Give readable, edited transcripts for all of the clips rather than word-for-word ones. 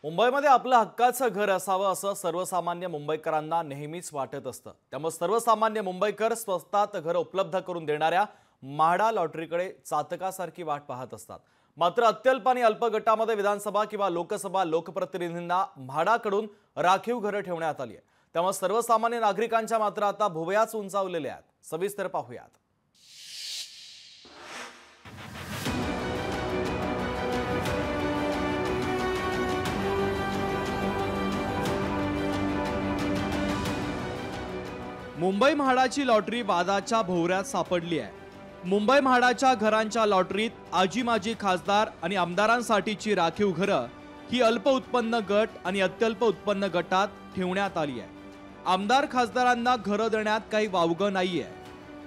मुंबईमध्ये आपलं हक्काचं घर असावं असं सर्वसामान्य मुंबईकरांना नेहमीच वाटत असतं। त्यामुळे सर्वसामान्य मुंबईकर स्वस्तात घर उपलब्ध करून देणाऱ्या म्हाडा लॉटरीकडे चातकासारखी वाट पाहत असतात। मात्र अत्यल्प आणि अल्प गटामध्ये विधानसभा किंवा लोकसभा लोकप्रतिनिधींना म्हाडाकडून राखीव घरं ठेवण्यात आली आहे। त्यामुळे सर्वसामान्य नागरिकांच्या मात्र आता भुवयाच उंचावलेल्या आहेत। सविस्तर पाहूयात। मुंबई म्हाडाची लॉटरी वादाच्या भोवऱ्यात सापडली आहे। मुंबई म्हाडाच्या घरांच्या लॉटरीत आजी माजी खासदार आणि आमदारांसाठीची राखीव घरं ही अल्प उत्पन्न गट आणि अत्यल्प उत्पन्न गटात ठेवण्यात आली आहे। आमदार खासदारांना घरं देण्यात काही वावगं नाहीये,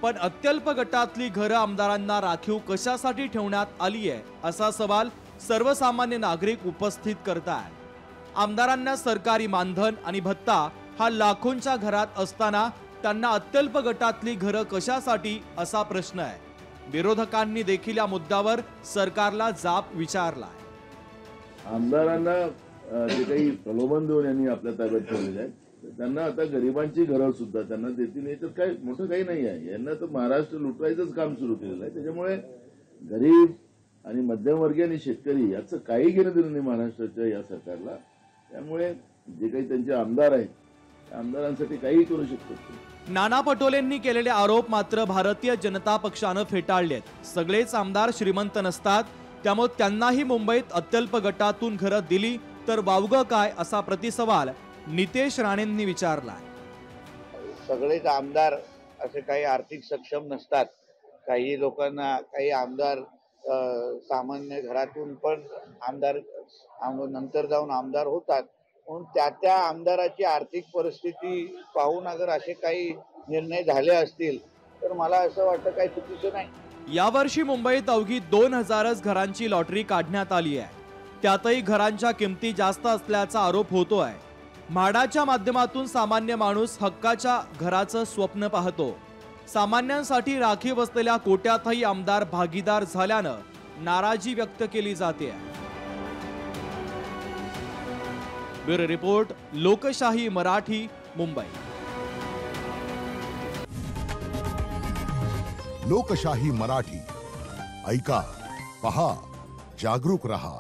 पण अत्यल्प गटातली घरं आमदारांना राखीव कशासाठी ठेवण्यात आली आहे असा सवाल सर्वसामान्य नागरिक उपस्थित करतात। आमदारांना सरकारी मानधन आणि भत्ता हा लाखोंच्या घरात असताना त्यांना अत्यल्प गटातली घरं कशासाठी असा प्रश्न आहे। विरोधकांनी देखील या मुद्द्यावर सरकारला जाब विचारला आहे। आमदारांना जे काही प्रलोभन देऊन यांनी आपल्या ताब्यात ठेवलेले आहे त्यांना आता गरिबांची घरं सुद्धा त्यांना देतील याच्यात काय मोठं काही नाही आहे। यांना तर महाराष्ट्र लुटवायचंच काम सुरू केलेलं आहे। त्याच्यामुळे गरीब आणि मध्यमवर्गीय आणि शेतकरी याचं काही घेणं देणं नाही महाराष्ट्राच्या या सरकारला। त्यामुळे जे काही त्यांचे आमदार आहेत त्या आमदारांसाठी काही करू शकतात। नाना पटोलेंनी केलेले आरोप मात्र भारतीय जनता पक्षानं फेटाळलेत। सगळेच आमदार श्रीमंत नसतात, त्यामुळे त्यांनाही मुंबईत अत्यल्प गटातून घरं दिली तर वावगं काय असा प्रतिसवाल नितेश राणेंनी विचारला। सगळेच आमदार असे काही आर्थिक सक्षम नसतात। काही लोकांना काही आमदार सामान्य घरातून पण आमदार नंतर जाऊन आमदार होतात। म्हणून त्या आमदाराची आर्थिक परिस्थिती पाहून अगर असे काही निर्णय झाले असतील तर मला असं वाटतं काही चुकीचं नाही। यावर्षी मुंबईत अवघी 2000च घरांची लॉटरी काढण्यात आली आहे। त्यातही घरांच्या किमती जास्त असल्याचा आरोप होतोय। म्हाडाच्या माध्यमातून सामान्य माणूस हक्काच्या घराचं स्वप्न पाहतो। सामान्यांसाठी राखीव असलेल्या कोट्यातही आमदार भागीदार झाल्यानं नाराजी व्यक्त केली जाते। ब्युरो रिपोर्ट, लोकशाही मराठी, मुंबई। लोकशाही मराठी ऐका, पहा, जागरूक रहा।